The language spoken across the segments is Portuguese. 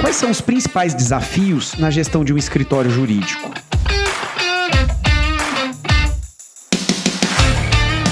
Quais são os principais desafios na gestão de um escritório jurídico?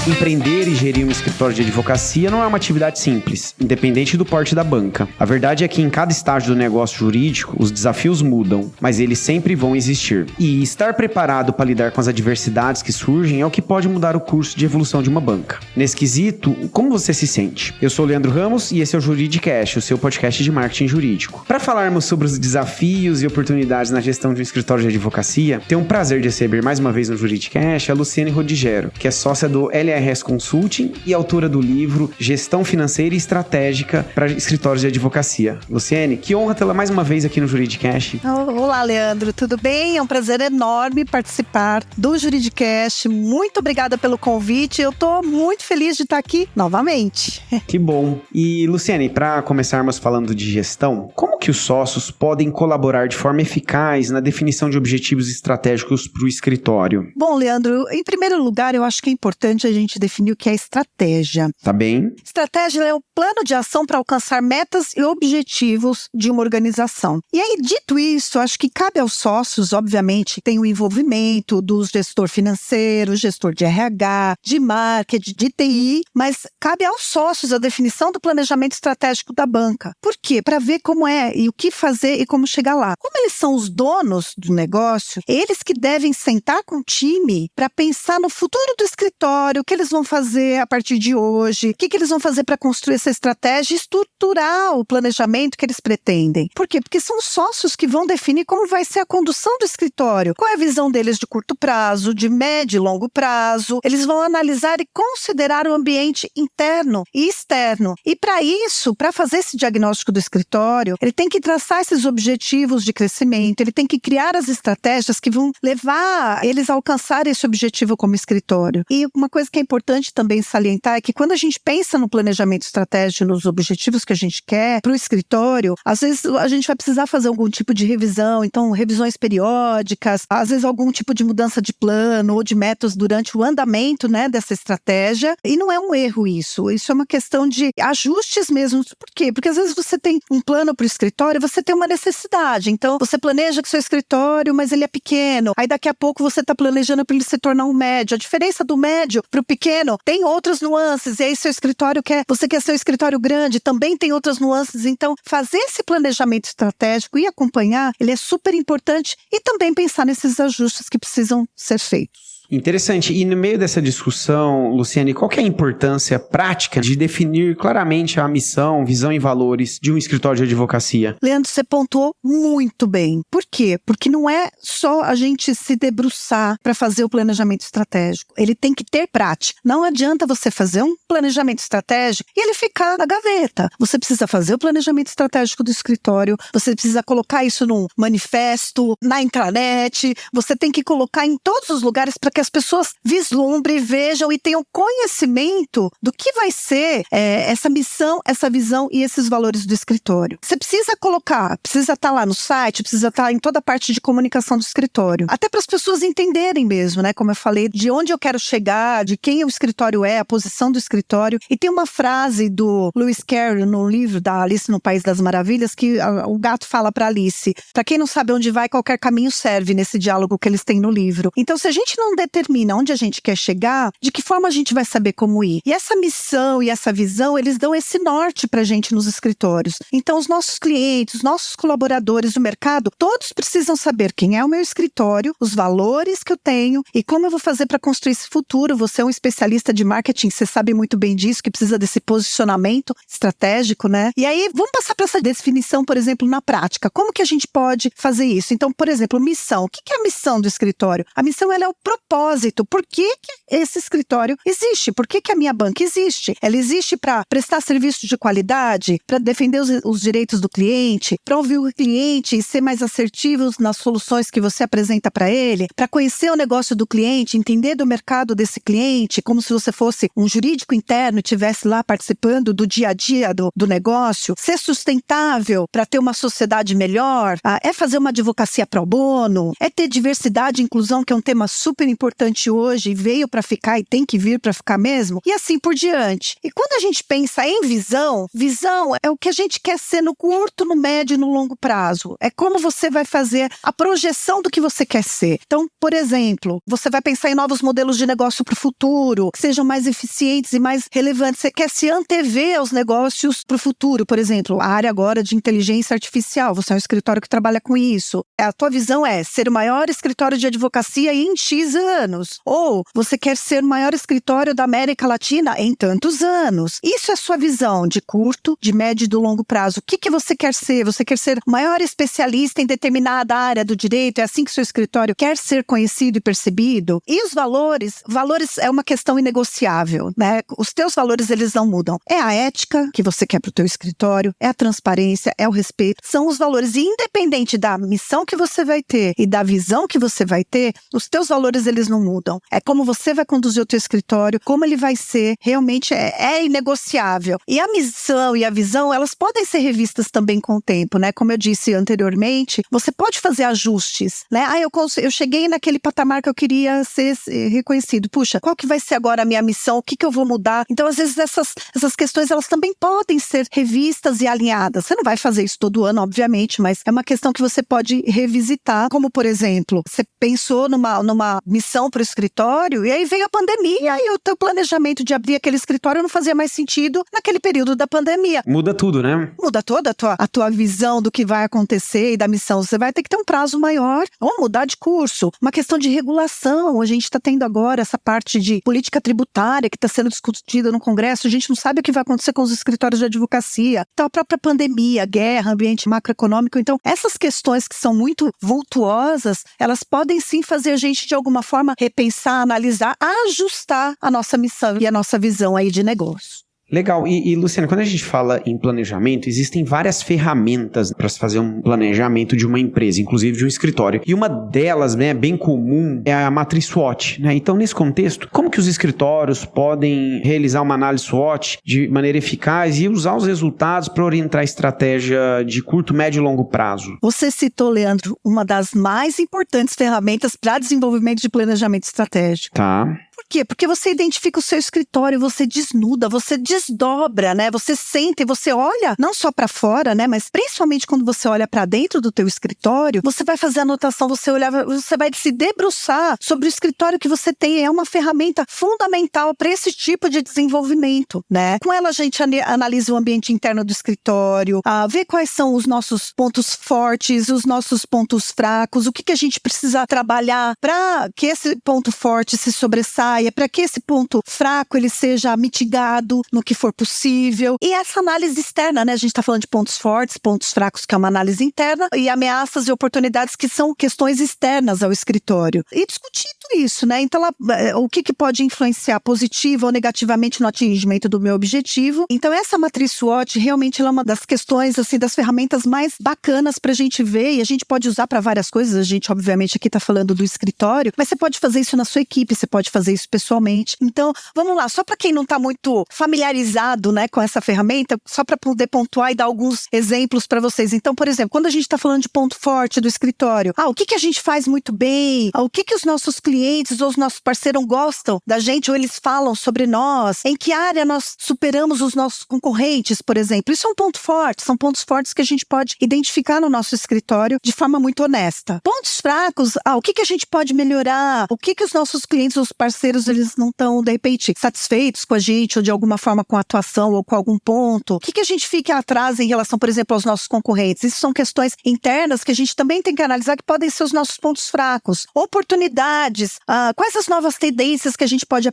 Empreender e gerir um escritório de advocacia não é uma atividade simples, independente do porte da banca. A verdade é que em cada estágio do negócio jurídico, os desafios mudam, mas eles sempre vão existir. E estar preparado para lidar com as adversidades que surgem é o que pode mudar o curso de evolução de uma banca. Nesse quesito, como você se sente? Eu sou o Leandro Ramos e esse é o Juridicast, o seu podcast de marketing jurídico. Para falarmos sobre os desafios e oportunidades na gestão de um escritório de advocacia, tenho o prazer de receber mais uma vez no Juridicast a Luciane Rodigero, que é sócia do LRS Consulting e autora do livro Gestão Financeira e Estratégica para Escritórios de Advocacia. Luciane, que honra tê-la mais uma vez aqui no Juridicast. Olá, Leandro, tudo bem? É um prazer enorme participar do Juridicast. Muito obrigada pelo convite. Eu estou muito feliz de estar aqui novamente. Que bom. E, Luciane, para começarmos falando de gestão, como que os sócios podem colaborar de forma eficaz na definição de objetivos estratégicos para o escritório? Bom, Leandro, em primeiro lugar, eu acho que é importante a gente definir o que é estratégia. Tá bem? Estratégia é o plano de ação para alcançar metas e objetivos de uma organização. E aí, dito isso, acho que cabe aos sócios, obviamente, tem o envolvimento do gestor financeiro, gestor de RH, de marketing, de TI, mas cabe aos sócios a definição do planejamento estratégico da banca. Por quê? Para ver como é e o que fazer e como chegar lá. Como eles são os donos do negócio, eles que devem sentar com o time para pensar no futuro do escritório, o que eles vão fazer a partir de hoje, o que eles vão fazer para construir essa estratégia e estruturar o planejamento que eles pretendem. Por quê? Porque são os sócios que vão definir como vai ser a condução do escritório, qual é a visão deles de curto prazo, de médio e longo prazo. Eles vão analisar e considerar o ambiente interno e externo. E para isso, para fazer esse diagnóstico do escritório, ele tem que traçar esses objetivos de crescimento, ele tem que criar as estratégias que vão levar eles a alcançar esse objetivo como escritório. E uma coisa que é importante também salientar é que quando a gente pensa no planejamento estratégico, nos objetivos que a gente quer para o escritório, às vezes a gente vai precisar fazer algum tipo de revisão, então revisões periódicas, às vezes algum tipo de mudança de plano ou de métodos durante o andamento, né, dessa estratégia. E não é um erro isso é uma questão de ajustes mesmo. Por quê? Porque às vezes você tem um plano para o escritório, você tem uma necessidade, então você planeja que seu escritório, mas ele é pequeno, aí daqui a pouco você está planejando para ele se tornar um médio. A diferença do médio para o pequeno tem outras nuances, e aí seu escritório você quer ser um escritório grande, também tem outras nuances. Então, fazer esse planejamento estratégico e acompanhar, ele é super importante, e também pensar nesses ajustes que precisam ser feitos. Interessante. E no meio dessa discussão, Luciane, qual que é a importância prática de definir claramente a missão, visão e valores de um escritório de advocacia? Leandro, você pontuou muito bem. Por quê? Porque não é só a gente se debruçar para fazer o planejamento estratégico. Ele tem que ter prática. Não adianta você fazer um planejamento estratégico e ele ficar na gaveta. Você precisa fazer o planejamento estratégico do escritório, você precisa colocar isso num manifesto, na intranet, você tem que colocar em todos os lugares para que as pessoas vislumbrem, vejam e tenham conhecimento do que vai ser essa missão, essa visão e esses valores do escritório. Você precisa colocar, precisa estar lá no site, precisa estar em toda a parte de comunicação do escritório. Até para as pessoas entenderem mesmo, né? Como eu falei, de onde eu quero chegar, de quem o escritório é, a posição do escritório. E tem uma frase do Lewis Carroll no livro da Alice no País das Maravilhas, que o gato fala para Alice: para quem não sabe onde vai, qualquer caminho serve, nesse diálogo que eles têm no livro. Então, se a gente não determina onde a gente quer chegar, de que forma a gente vai saber como ir? E essa missão e essa visão, eles dão esse norte pra gente nos escritórios. Então, os nossos clientes, os nossos colaboradores, o mercado, todos precisam saber quem é o meu escritório, os valores que eu tenho e como eu vou fazer para construir esse futuro. Você é um especialista de marketing, você sabe muito bem disso, que precisa desse posicionamento estratégico, né? E aí, vamos passar para essa definição, por exemplo, na prática. Como que a gente pode fazer isso? Então, por exemplo, missão. O que é a missão do escritório? A missão, ela é o propósito. Por que esse escritório existe? Por que a minha banca existe? Ela existe para prestar serviços de qualidade, para defender os direitos do cliente, para ouvir o cliente e ser mais assertivos nas soluções que você apresenta para ele, para conhecer o negócio do cliente, entender do mercado desse cliente, como se você fosse um jurídico interno e estivesse lá participando do dia a dia do negócio, ser sustentável para ter uma sociedade melhor, é fazer uma advocacia pro bono, é ter diversidade e inclusão, que é um tema super importante importante hoje, veio para ficar e tem que vir para ficar mesmo, e assim por diante. E quando a gente pensa em visão é o que a gente quer ser no curto, no médio e no longo prazo. É como você vai fazer a projeção do que você quer ser. Então, por exemplo, você vai pensar em novos modelos de negócio para o futuro, que sejam mais eficientes e mais relevantes. Você quer se antever aos negócios para o futuro. Por exemplo, a área agora de inteligência artificial. Você é um escritório que trabalha com isso. A tua visão é ser o maior escritório de advocacia em X anos. Ou você quer ser o maior escritório da América Latina em tantos anos. Isso é a sua visão de curto, de médio e do longo prazo. O que você quer ser? Você quer ser o maior especialista em determinada área do direito? É assim que seu escritório quer ser conhecido e percebido? E os valores é uma questão inegociável, né? Os teus valores, eles não mudam. É a ética que você quer para o teu escritório, é a transparência, é o respeito. São os valores. E independente da missão que você vai ter e da visão que você vai ter, os teus valores, eles não mudam. É como você vai conduzir o teu escritório, como ele vai ser, realmente é inegociável. E a missão e a visão, elas podem ser revistas também com o tempo, né? Como eu disse anteriormente, você pode fazer ajustes, né? Eu cheguei naquele patamar que eu queria ser reconhecido. Puxa, qual que vai ser agora a minha missão? O que eu vou mudar? Então, às vezes, essas questões, elas também podem ser revistas e alinhadas. Você não vai fazer isso todo ano, obviamente, mas é uma questão que você pode revisitar, como, por exemplo, você pensou numa missão para o escritório e aí veio a pandemia e aí o teu planejamento de abrir aquele escritório não fazia mais sentido naquele período da pandemia. Muda tudo, né? Muda toda a tua visão do que vai acontecer e da missão. Você vai ter que ter um prazo maior ou mudar de curso. Uma questão de regulação. A gente está tendo agora essa parte de política tributária que está sendo discutida no Congresso. A gente não sabe o que vai acontecer com os escritórios de advocacia. Então, a própria pandemia, guerra, ambiente macroeconômico. Então, essas questões que são muito vultuosas, elas podem sim fazer a gente, de alguma forma, repensar, analisar, ajustar a nossa missão e a nossa visão aí de negócio. Legal. E Luciana, quando a gente fala em planejamento, existem várias ferramentas para se fazer um planejamento de uma empresa, inclusive de um escritório. E uma delas, né, bem comum, é a matriz SWOT, né? Então, nesse contexto, como que os escritórios podem realizar uma análise SWOT de maneira eficaz e usar os resultados para orientar a estratégia de curto, médio e longo prazo? Você citou, Leandro, uma das mais importantes ferramentas para desenvolvimento de planejamento estratégico. Tá. Por quê? Porque você identifica o seu escritório, você desnuda, você desdobra, né? Você sente, você olha não só para fora, né? Mas principalmente quando você olha para dentro do teu escritório, você vai fazer anotação, você vai se debruçar sobre o escritório que você tem. É uma ferramenta fundamental para esse tipo de desenvolvimento, né? Com ela a gente analisa o ambiente interno do escritório, vê quais são os nossos pontos fortes, os nossos pontos fracos, o que a gente precisa trabalhar para que esse ponto forte se sobressaia, para que esse ponto fraco ele seja mitigado no que for possível. E essa análise externa, né? A gente está falando de pontos fortes, pontos fracos, que é uma análise interna, e ameaças e oportunidades que são questões externas ao escritório. E discutir tudo isso, né? Então, o que pode influenciar positiva ou negativamente no atingimento do meu objetivo. Então, essa matriz SWOT realmente ela é uma das questões, assim, das ferramentas mais bacanas para a gente ver, e a gente pode usar para várias coisas. A gente, obviamente, aqui está falando do escritório, mas você pode fazer isso na sua equipe, você pode fazer isso pessoalmente. Então, vamos lá, só para quem não está muito familiarizado, né, com essa ferramenta, só para poder pontuar e dar alguns exemplos para vocês. Então, por exemplo, quando a gente está falando de ponto forte do escritório, o que a gente faz muito bem, o que os nossos clientes ou os nossos parceiros gostam da gente, ou eles falam sobre nós, em que área nós superamos os nossos concorrentes, por exemplo. Isso é um ponto forte, são pontos fortes que a gente pode identificar no nosso escritório de forma muito honesta. Pontos fracos, o que a gente pode melhorar, o que os nossos clientes, os parceiros, eles não estão, de repente, satisfeitos com a gente, ou de alguma forma com a atuação, ou com algum ponto. O que a gente fica atrás em relação, por exemplo, aos nossos concorrentes. Isso são questões internas que a gente também tem que analisar, que podem ser os nossos pontos fracos. Oportunidades, quais as novas tendências que a gente pode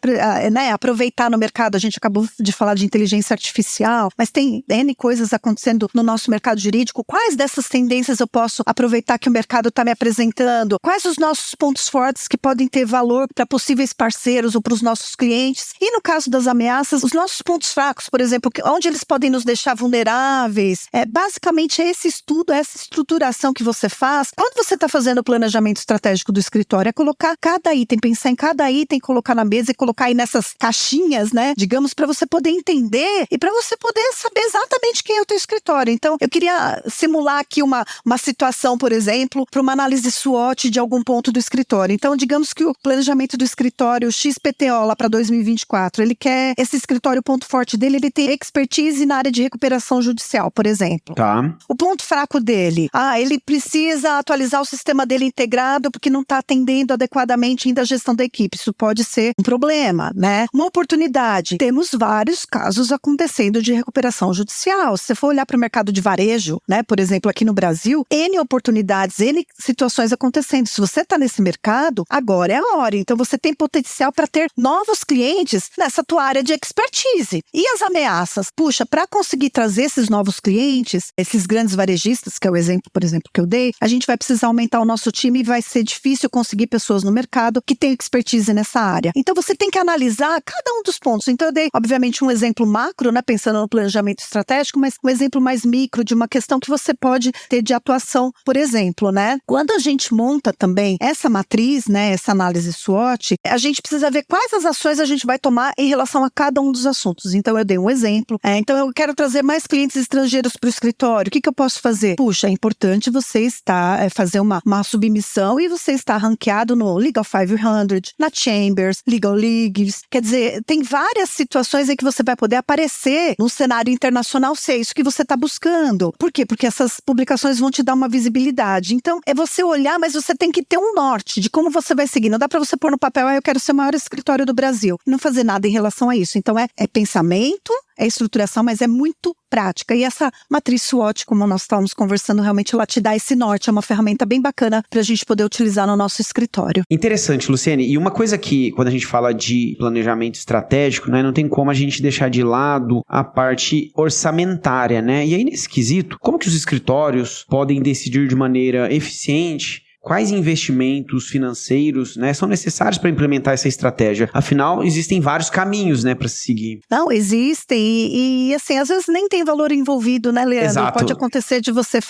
aproveitar no mercado. A gente acabou de falar de inteligência artificial, mas tem N coisas acontecendo no nosso mercado jurídico. Quais dessas tendências eu posso aproveitar que o mercado está me apresentando? Quais os nossos pontos fortes que podem ter valor para possíveis parceiros parceiros ou para os nossos clientes. E no caso das ameaças, os nossos pontos fracos, por exemplo, onde eles podem nos deixar vulneráveis. Basicamente, esse estudo, essa estruturação que você faz, quando você está fazendo o planejamento estratégico do escritório, é colocar cada item, pensar em cada item, colocar na mesa e colocar aí nessas caixinhas, né? Digamos, para você poder entender e para você poder saber exatamente quem é o teu escritório. Então, eu queria simular aqui uma situação, por exemplo, para uma análise SWOT de algum ponto do escritório. Então, digamos que o planejamento do escritório XPTO lá para 2024, ele quer esse escritório, o ponto forte dele, ele tem expertise na área de recuperação judicial, por exemplo. Tá. O ponto fraco dele, ele precisa atualizar o sistema dele integrado porque não está atendendo adequadamente ainda a gestão da equipe. Isso pode ser um problema, né? Uma oportunidade. Temos vários casos acontecendo de recuperação judicial. Se você for olhar para o mercado de varejo, né, por exemplo, aqui no Brasil, N oportunidades, N situações acontecendo. Se você está nesse mercado, agora é a hora. Então, você tem potencial para ter novos clientes nessa tua área de expertise. E as ameaças? Puxa, para conseguir trazer esses novos clientes, esses grandes varejistas, que é o exemplo, por exemplo, que eu dei, a gente vai precisar aumentar o nosso time e vai ser difícil conseguir pessoas no mercado que tenham expertise nessa área. Então, você tem que analisar cada um dos pontos. Então, eu dei, obviamente, um exemplo macro, né, pensando no planejamento estratégico, mas um exemplo mais micro de uma questão que você pode ter de atuação, por exemplo, né? Quando a gente monta também essa matriz, né, essa análise SWOT, a gente precisa ver quais as ações a gente vai tomar em relação a cada um dos assuntos. Então, eu dei um exemplo. Então, eu quero trazer mais clientes estrangeiros para o escritório. O que eu posso fazer? Puxa, é importante você estar, fazer uma submissão e você estar ranqueado no Legal 500, na Chambers, Legal Leagues. Quer dizer, tem várias situações em que você vai poder aparecer no cenário internacional, se é isso que você está buscando. Por quê? Porque essas publicações vão te dar uma visibilidade. Então, é você olhar, mas você tem que ter um norte de como você vai seguir. Não dá para você pôr no papel, eu quero ser o maior escritório do Brasil. Não fazer nada em relação a isso. Então, é pensamento, é estruturação, mas é muito prática. E essa matriz SWOT, como nós estávamos conversando, realmente ela te dá esse norte. É uma ferramenta bem bacana para a gente poder utilizar no nosso escritório. Interessante, Luciane. E uma coisa que, quando a gente fala de planejamento estratégico, né, não tem como a gente deixar de lado a parte orçamentária, né? E aí, nesse quesito, como que os escritórios podem decidir de maneira eficiente quais investimentos financeiros, né, são necessários para implementar essa estratégia? Afinal, existem vários caminhos, né, para se seguir. Não, existem. E assim, às vezes nem tem valor envolvido, né, Leandro? Exato. Pode acontecer de você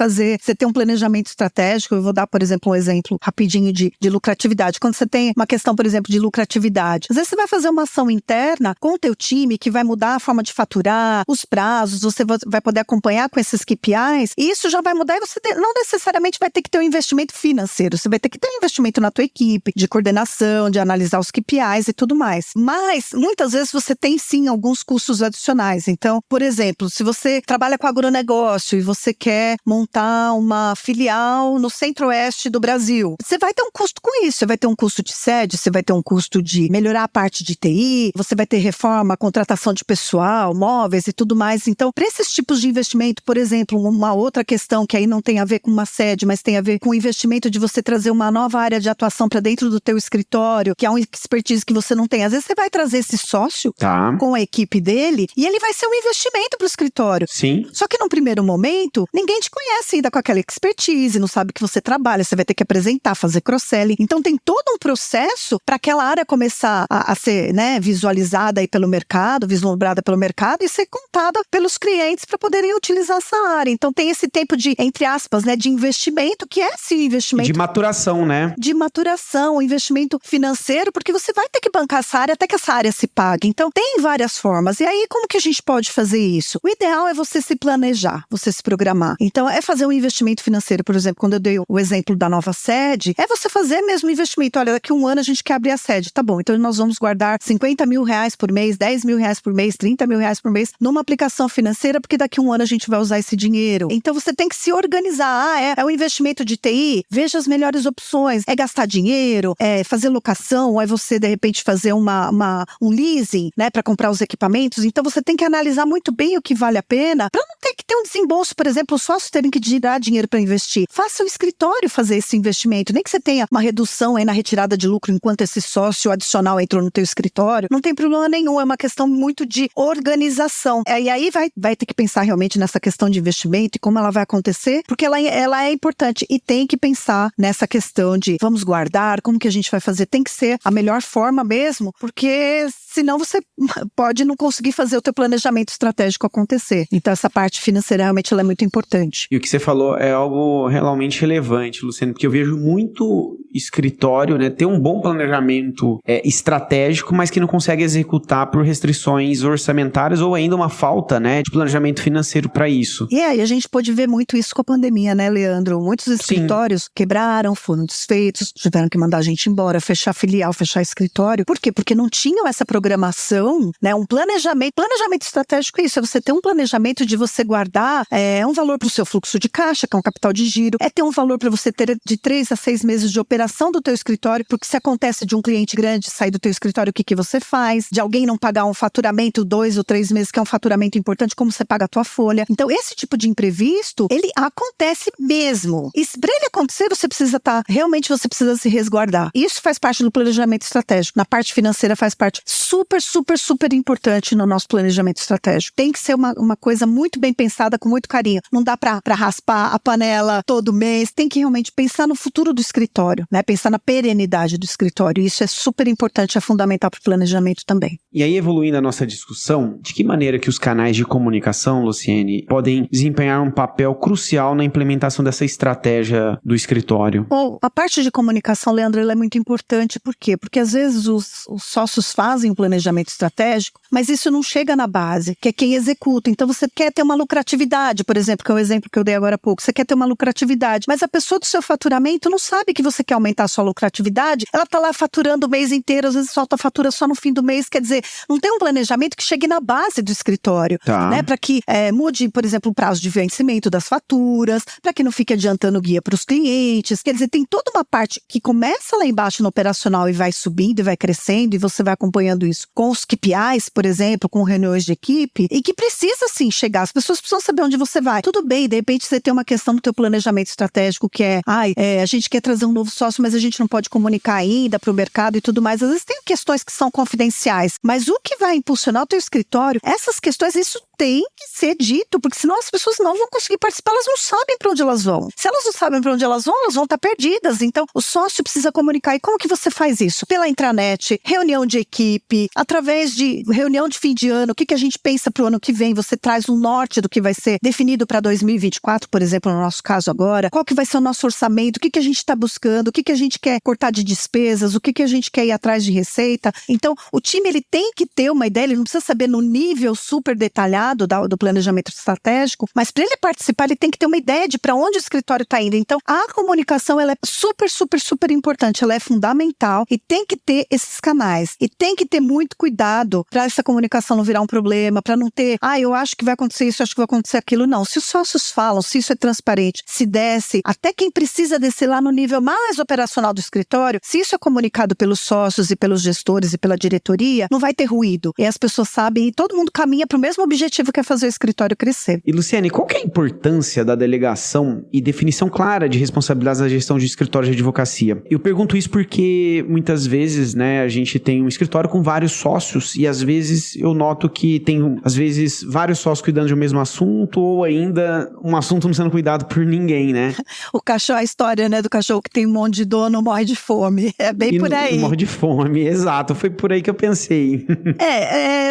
ter um planejamento estratégico. Eu vou dar, por exemplo, um exemplo rapidinho de lucratividade. Quando você tem uma questão, por exemplo, de lucratividade, às vezes você vai fazer uma ação interna com o teu time que vai mudar a forma de faturar, os prazos, você vai poder acompanhar com esses KPIs, e isso já vai mudar e você não necessariamente vai ter que ter um investimento financeiro. Você vai ter que ter um investimento na tua equipe, de coordenação, de analisar os KPIs e tudo mais. Mas, muitas vezes, você tem, sim, alguns custos adicionais. Então, por exemplo, se você trabalha com agronegócio e você quer montar uma filial no centro-oeste do Brasil, você vai ter um custo com isso. Você vai ter um custo de sede, você vai ter um custo de melhorar a parte de TI, você vai ter reforma, contratação de pessoal, móveis e tudo mais. Então, para esses tipos de investimento, por exemplo, uma outra questão que aí não tem a ver com uma sede, mas tem a ver com o investimento de você trazer uma nova área de atuação para dentro do teu escritório, que é uma expertise que você não tem. Às vezes você vai trazer esse sócio com a equipe dele e ele vai ser um investimento para o escritório. Sim. Só que num primeiro momento, ninguém te conhece ainda com aquela expertise, não sabe que você trabalha, você vai ter que apresentar, fazer cross-selling. Então tem todo um processo para aquela área começar a ser, né, visualizada aí pelo mercado, vislumbrada pelo mercado e ser contada pelos clientes para poderem utilizar essa área. Então tem esse tempo de, entre aspas, né, de investimento, que é sim investimento. De maturação, né? De maturação, investimento financeiro, porque você vai ter que bancar essa área até que essa área se pague. Então, tem várias formas. E aí, como que a gente pode fazer isso? O ideal é você se planejar, você se programar. Então, é fazer um investimento financeiro, por exemplo, quando eu dei o exemplo da nova sede, é você fazer mesmo um investimento. Olha, daqui a um ano a gente quer abrir a sede. Tá bom, então nós vamos guardar 50 mil reais por mês, 10 mil reais por mês, 30 mil reais por mês numa aplicação financeira, porque daqui a um ano a gente vai usar esse dinheiro. Então, você tem que se organizar. É um investimento de TI? Veja as melhores opções. É gastar dinheiro? É fazer locação? Ou é você, de repente, fazer um leasing, né, para comprar os equipamentos? Então, você tem que analisar muito bem o que vale a pena para não ter que ter um desembolso, por exemplo, os sócios terem que tirar dinheiro para investir. Faça o escritório fazer esse investimento. Nem que você tenha uma redução aí na retirada de lucro enquanto esse sócio adicional entrou no teu escritório. Não tem problema nenhum. É uma questão muito de organização. E aí vai ter que pensar realmente nessa questão de investimento e como ela vai acontecer, porque ela é importante e tem que pensar, né, nessa questão de vamos guardar, como que a gente vai fazer? Tem que ser a melhor forma mesmo, porque senão você pode não conseguir fazer o teu planejamento estratégico acontecer. Então essa parte financeira realmente ela é muito importante. E o que você falou é algo realmente relevante, Luciano, porque eu vejo muito escritório, né, ter um bom planejamento estratégico, mas que não consegue executar por restrições orçamentárias ou ainda uma falta, né, de planejamento financeiro para isso. E aí a gente pôde ver muito isso com a pandemia, né, Leandro? Muitos escritórios quebraram, foram desfeitos, tiveram que mandar a gente embora, fechar filial, fechar escritório. Por quê? Porque não tinham essa programação, né, um planejamento. Planejamento estratégico é isso, é você ter um planejamento de você guardar um valor para o seu fluxo de caixa, que é um capital de giro, ter um valor para você ter de 3 a 6 meses de operação do teu escritório, porque se acontece de um cliente grande sair do teu escritório, o que você faz? De alguém não pagar um faturamento 2 ou 3 meses, que é um faturamento importante, como você paga a tua folha. Então, esse tipo de imprevisto, ele acontece mesmo. E para ele acontecer, realmente você precisa se resguardar. Isso faz parte do planejamento estratégico. Na parte financeira faz parte super, super, super importante no nosso planejamento estratégico. Tem que ser uma coisa muito bem pensada, com muito carinho. Não dá para raspar a panela todo mês. Tem que realmente pensar no futuro do escritório, né? Pensar na perenidade do escritório. Isso é super importante, é fundamental para o planejamento também. E aí, evoluindo a nossa discussão, de que maneira que os canais de comunicação, Luciene, podem desempenhar um papel crucial na implementação dessa estratégia do escritório? Bom, a parte de comunicação, Leandro, ela é muito importante. Por quê? Porque às vezes os sócios fazem um planejamento estratégico, mas isso não chega na base, que é quem executa. Então você quer ter uma lucratividade, por exemplo, que é o exemplo que eu dei agora há pouco. Você quer ter uma lucratividade, mas a pessoa do seu faturamento não sabe que você quer aumentar a sua lucratividade. Ela está lá faturando o mês inteiro, às vezes solta a fatura só no fim do mês. Quer dizer, não tem um planejamento que chegue na base do escritório, né? Para que mude, por exemplo, o prazo de vencimento das faturas, para que não fique adiantando guia para os clientes. Quer dizer, tem toda uma parte que começa lá embaixo no operacional e vai subindo e vai crescendo, e você vai acompanhando isso com os KPIs, por exemplo, com reuniões de equipe, e que precisa sim chegar. As pessoas precisam saber onde você vai. Tudo bem, de repente você tem uma questão no teu planejamento estratégico que a gente quer trazer um novo sócio, mas a gente não pode comunicar ainda para o mercado e tudo mais. Às vezes tem questões que são confidenciais, mas o que vai impulsionar o teu escritório, essas questões, isso tem que ser dito, porque senão as pessoas não vão conseguir participar, elas não sabem para onde elas vão. Se elas não sabem para onde elas vão estar perdidas. Então, o sócio precisa comunicar. E como que você faz isso? Pela intranet, reunião de equipe, através de reunião de fim de ano, o que a gente pensa para o ano que vem? Você traz um norte do que vai ser definido para 2024, por exemplo, no nosso caso agora. Qual que vai ser o nosso orçamento? O que a gente está buscando? O que a gente quer cortar de despesas? O que a gente quer ir atrás de receita? Então, o time ele tem que ter uma ideia, ele não precisa saber no nível super detalhado do planejamento estratégico, mas para ele participar, ele tem que ter uma ideia de para onde o escritório está indo. Então, a comunicação ela é super, super, super importante, ela é fundamental e tem que ter esses canais. E tem que ter muito cuidado para essa comunicação não virar um problema, para não ter, eu acho que vai acontecer isso, acho que vai acontecer aquilo. Não, se os sócios falam, se isso é transparente, se desce, até quem precisa descer lá no nível mais operacional do escritório, se isso é comunicado pelos sócios e pelos gestores e pela diretoria, não vai ter ruído. E as pessoas sabem e todo mundo caminha para o mesmo objetivo que é fazer o escritório crescer. E Luciene, qual que é a importância da delegação e definição clara de responsabilidades na gestão de escritório de advocacia? Eu pergunto isso porque muitas vezes, né, a gente tem um escritório com vários sócios e às vezes eu noto que tem, às vezes, vários sócios cuidando de um mesmo assunto ou ainda um assunto não sendo cuidado por ninguém, né? O cachorro, a história, né, do cachorro que tem um monte de dono, morre de fome. É bem por aí. Morre de fome, exato. Foi por aí que eu pensei.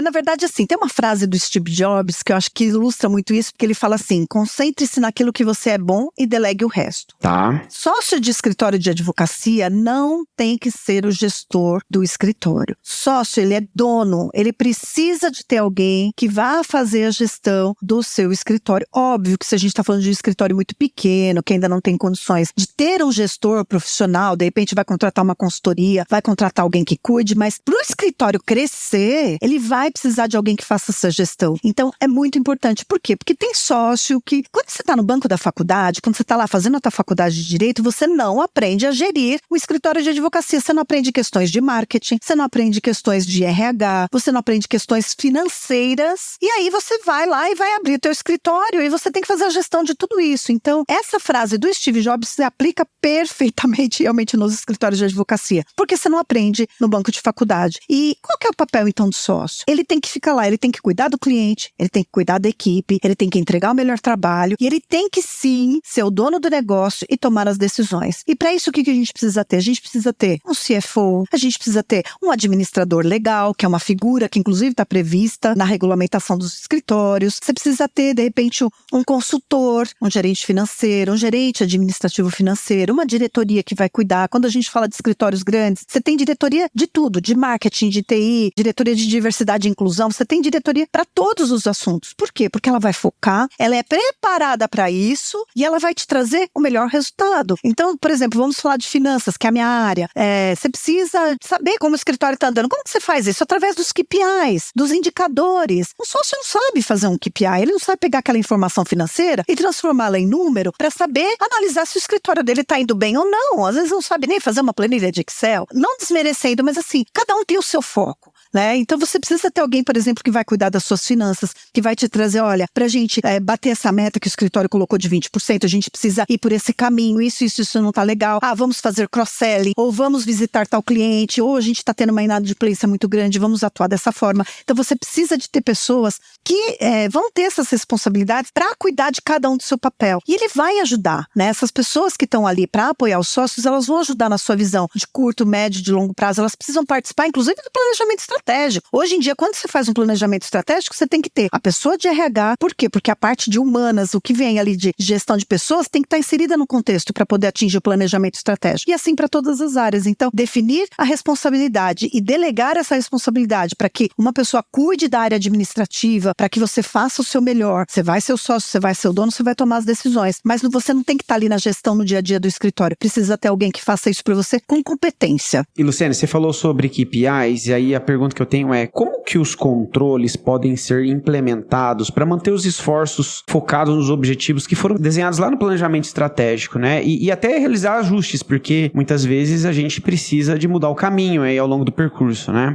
Na verdade, assim, tem uma frase do Steve Jobs que eu acho que ilustra muito isso, porque ele fala assim, concentre-se naquilo que você é bom e delegue o resto. Tá. Sócio de escritório de advocacia não tem que ser o gestor do escritório. Sócio, ele é dono, ele precisa de ter alguém que vá fazer a gestão do seu escritório. Óbvio que se a gente está falando de um escritório muito pequeno, que ainda não tem condições de ter um gestor profissional, de repente vai contratar uma consultoria, vai contratar alguém que cuide, mas para o escritório crescer, ele vai precisar de alguém que faça essa gestão. Então, é muito importante. Por quê? Porque tem sócio que, quando você está no banco da faculdade, quando você está lá fazendo a tua faculdade de Direito, você não aprende a gerir o escritório de advocacia. Você não aprende questões de marketing, você não aprende questões de RH, você não aprende questões financeiras. E aí você vai lá e vai abrir o teu escritório e você tem que fazer a gestão de tudo isso. Então, essa frase do Steve Jobs se aplica perfeitamente realmente nos escritórios de advocacia. Porque você não aprende no banco de faculdade. E qual que é o papel, então, do sócio? Ele tem que ficar lá, ele tem que cuidar do cliente, ele tem que cuidar da equipe, ele tem que entregar o melhor trabalho e ele tem que sim ser o dono do negócio e tomar as decisões. E para isso o que a gente precisa ter? A gente precisa ter um CFO, a gente precisa ter um administrador legal, que é uma figura que inclusive está prevista na regulamentação dos escritórios. Você precisa ter, de repente, um consultor, um gerente financeiro, um gerente administrativo financeiro, uma diretoria que vai cuidar. Quando a gente fala de escritórios grandes, você tem diretoria de tudo, de marketing, de TI, diretoria de diversidade e inclusão, você tem diretoria para todos os assuntos. Por quê? Porque ela vai focar, ela é preparada para isso e ela vai te trazer o melhor resultado. Então, por exemplo, vamos falar de finanças, que é a minha área. Você precisa saber como o escritório está andando. Como que você faz isso? Através dos KPIs, dos indicadores. O sócio não sabe fazer um KPI, ele não sabe pegar aquela informação financeira e transformá-la em número para saber analisar se o escritório dele está indo bem ou não. Às vezes não sabe nem fazer uma planilha de Excel. Não desmerecendo, mas assim, cada um tem o seu foco. Então você precisa ter alguém, por exemplo, que vai cuidar das suas finanças, que vai te trazer, olha, pra gente bater essa meta que o escritório colocou de 20%, a gente precisa ir por esse caminho, isso não tá legal. Vamos fazer cross-selling, ou vamos visitar tal cliente, ou a gente tá tendo uma inadimplência muito grande, vamos atuar dessa forma. Então você precisa de ter pessoas que vão ter essas responsabilidades para cuidar de cada um do seu papel. E ele vai ajudar, né? Essas pessoas que estão ali para apoiar os sócios, elas vão ajudar na sua visão de curto, médio, de longo prazo, elas precisam participar, inclusive, do planejamento estratégico. Hoje em dia, quando você faz um planejamento estratégico, você tem que ter a pessoa de RH. Por quê? Porque a parte de humanas, o que vem ali de gestão de pessoas, tem que estar inserida no contexto para poder atingir o planejamento estratégico. E assim para todas as áreas. Então, definir a responsabilidade e delegar essa responsabilidade para que uma pessoa cuide da área administrativa, para que você faça o seu melhor. Você vai ser o sócio, você vai ser o dono, você vai tomar as decisões. Mas você não tem que estar ali na gestão no dia a dia do escritório. Precisa ter alguém que faça isso para você com competência. E Luciane, você falou sobre KPIs, e aí a pergunta que eu tenho é: como que os controles podem ser implementados para manter os esforços focados nos objetivos que foram desenhados lá no planejamento estratégico, né? E até realizar ajustes, porque muitas vezes a gente precisa de mudar o caminho aí ao longo do percurso, né?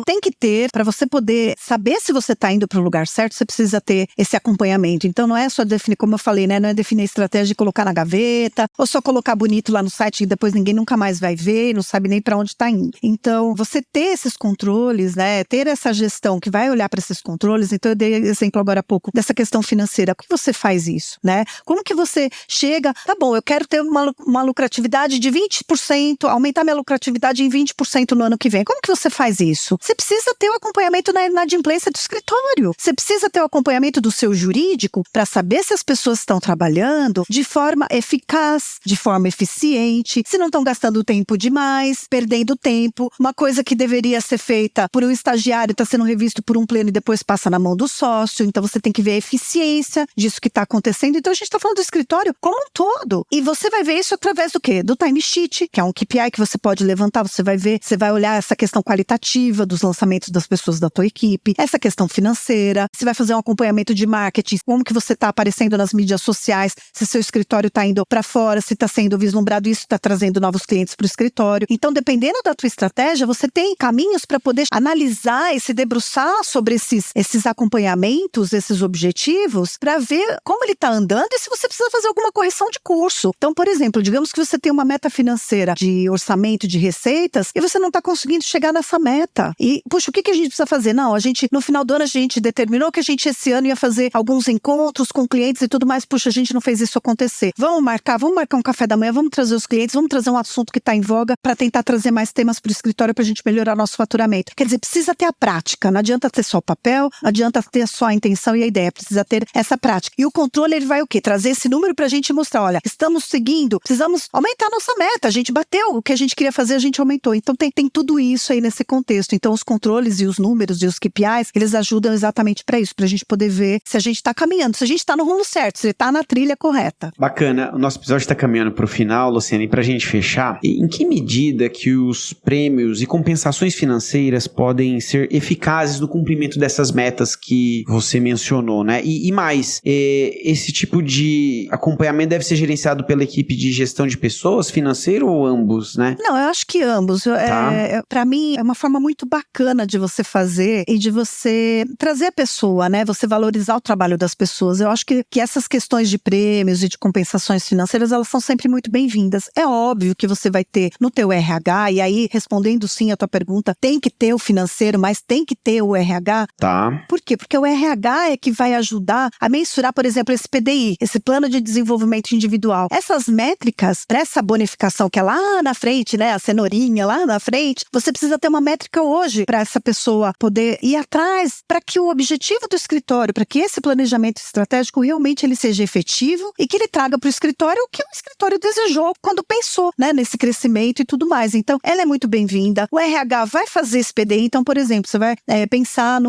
Tem que ter, para você poder saber se você está indo para o lugar certo, você precisa ter esse acompanhamento. Então não é só definir, como eu falei, né? Não é definir a estratégia e colocar na gaveta, ou só colocar bonito lá no site e depois ninguém nunca mais vai ver, não sabe nem para onde está indo. Então, você ter esses controles, né? Ter essa gestão que vai olhar para esses controles. Então, eu dei exemplo agora há pouco dessa questão financeira. Como que você faz isso, né? Como que você chega, tá bom, eu quero ter uma lucratividade de 20%, aumentar minha lucratividade em 20% no ano que vem. Como que você faz isso? Você precisa ter o acompanhamento na inadimplência do escritório. Você precisa ter o acompanhamento do seu jurídico para saber se as pessoas estão trabalhando de forma eficaz, de forma eficiente, se não estão gastando tempo demais, perdendo tempo. Uma coisa que deveria ser feita por um estagiário está sendo revisto por um pleno e depois passa na mão do sócio. Então você tem que ver a eficiência disso que está acontecendo. Então a gente está falando do escritório como um todo. E você vai ver isso através do quê? Do time sheet, que é um KPI que você pode levantar. Você vai ver, você vai olhar essa questão qualitativa dos lançamentos das pessoas da tua equipe, essa questão financeira. Você vai fazer um acompanhamento de marketing, como que você está aparecendo nas mídias sociais, se seu escritório está indo para fora, se está sendo vislumbrado, isso está trazendo novos clientes para o escritório. Então, dependendo da tua estratégia, você tem caminhos para poder analisar e se debruçar sobre esses acompanhamentos, esses objetivos, para ver como ele está andando e se você precisa fazer alguma correção de curso. Então, por exemplo, digamos que você tem uma meta financeira de orçamento de receitas e você não está conseguindo chegar nessa meta. E, puxa, o que a gente precisa fazer? Não, no final do ano a gente determinou que a gente esse ano ia fazer alguns encontros com clientes e tudo mais. Puxa, a gente não fez isso acontecer. Vamos marcar um café da manhã, vamos trazer os clientes, vamos trazer um assunto que está em voga para tentar trazer mais temas para o escritório para a gente melhorar nosso faturamento. Quer dizer, precisa ter a prática, não adianta ter só o papel, não adianta ter só a intenção e a ideia, precisa ter essa prática. E o controle, ele vai o quê? Trazer esse número para a gente mostrar, olha, estamos seguindo, precisamos aumentar a nossa meta, a gente bateu, o que a gente queria fazer, a gente aumentou. Então tem tudo isso aí nesse contexto. Então os controles e os números e os KPIs, eles ajudam exatamente para isso, para a gente poder ver se a gente está caminhando, se a gente está no rumo certo, se ele está na trilha correta. Bacana. O nosso episódio está caminhando para o final, Luciane, e para a gente fechar, em que medida que os prêmios e compensações financeiras podem ser eficazes no cumprimento dessas metas que você mencionou, né? E mais, esse tipo de acompanhamento deve ser gerenciado pela equipe de gestão de pessoas, financeiro ou ambos, né? Não, eu acho que ambos. Tá. Para mim, é uma forma muito bacana de você fazer e de você trazer a pessoa, né? Você valorizar o trabalho das pessoas. Eu acho que essas questões de prêmios e de compensações financeiras, elas são sempre muito bem-vindas. É óbvio que você vai ter no teu RH, e aí, respondendo sim a tua pergunta, tem que ter ter o financeiro, mas tem que ter o RH. Tá. Por quê? Porque o RH é que vai ajudar a mensurar, por exemplo, esse PDI, esse Plano de Desenvolvimento Individual. Essas métricas, para essa bonificação que é lá na frente, né, a cenourinha lá na frente, você precisa ter uma métrica hoje para essa pessoa poder ir atrás, para que o objetivo do escritório, para que esse planejamento estratégico realmente ele seja efetivo e que ele traga para o escritório o que o escritório desejou quando pensou, né, nesse crescimento e tudo mais. Então, ela é muito bem-vinda. O RH vai fazer esse PDI. Então, por exemplo, você vai pensar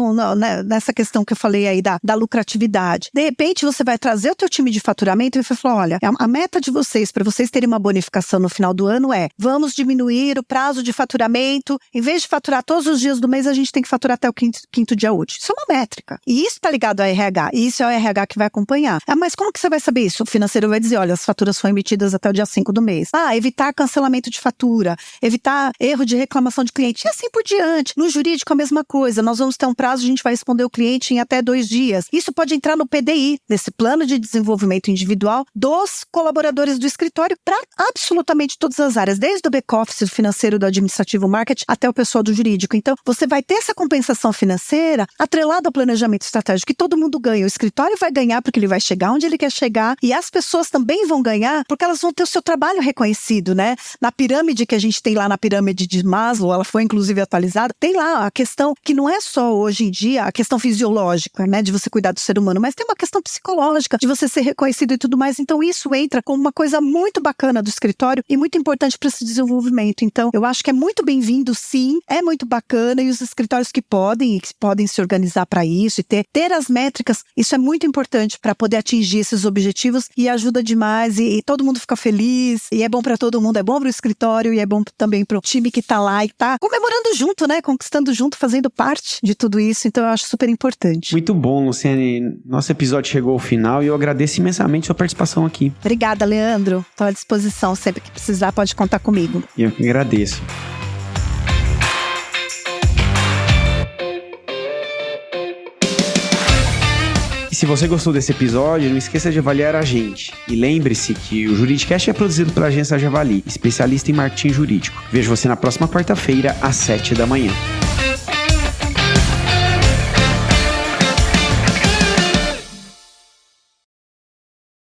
nessa questão que eu falei aí da lucratividade. De repente, você vai trazer o teu time de faturamento e vai falar, olha, a meta de vocês, para vocês terem uma bonificação no final do ano vamos diminuir o prazo de faturamento. Em vez de faturar todos os dias do mês, a gente tem que faturar até o quinto dia útil. Isso é uma métrica. E isso está ligado ao RH. E isso é o RH que vai acompanhar. Mas como que você vai saber isso? O financeiro vai dizer, olha, as faturas foram emitidas até o dia 5 do mês. Evitar cancelamento de fatura, evitar erro de reclamação de cliente e assim por diante. No jurídico, a mesma coisa. Nós vamos ter um prazo, a gente vai responder o cliente em até 2 dias. Isso pode entrar no PDI, nesse Plano de Desenvolvimento Individual dos colaboradores do escritório para absolutamente todas as áreas, desde o back-office, do financeiro, do administrativo, marketing, até o pessoal do jurídico. Então, você vai ter essa compensação financeira atrelada ao planejamento estratégico, que todo mundo ganha. O escritório vai ganhar porque ele vai chegar onde ele quer chegar e as pessoas também vão ganhar porque elas vão ter o seu trabalho reconhecido, né? Na pirâmide que a gente tem lá na pirâmide de Maslow, ela foi inclusive atualizada, tem lá a questão que não é só hoje em dia a questão fisiológica, né? De você cuidar do ser humano, mas tem uma questão psicológica de você ser reconhecido e tudo mais. Então isso entra como uma coisa muito bacana do escritório e muito importante para esse desenvolvimento. Então eu acho que é muito bem-vindo, sim, é muito bacana e os escritórios que podem se organizar para isso e ter as métricas, isso é muito importante para poder atingir esses objetivos e ajuda demais e todo mundo fica feliz e é bom para todo mundo, é bom para o escritório e é bom também para o time que tá lá e tá comemorando junto, né, conquistando junto, fazendo parte de tudo isso. Então eu acho super importante. Muito bom, Luciane. Nosso episódio chegou ao final e eu agradeço imensamente a sua participação aqui. Obrigada, Leandro. Estou à disposição. Sempre que precisar, pode contar comigo. Eu que agradeço. E se você gostou desse episódio, não esqueça de avaliar a gente. E lembre-se que o Juridicast é produzido pela Agência Javali, especialista em marketing jurídico. Vejo você na próxima quarta-feira, às 7 da manhã.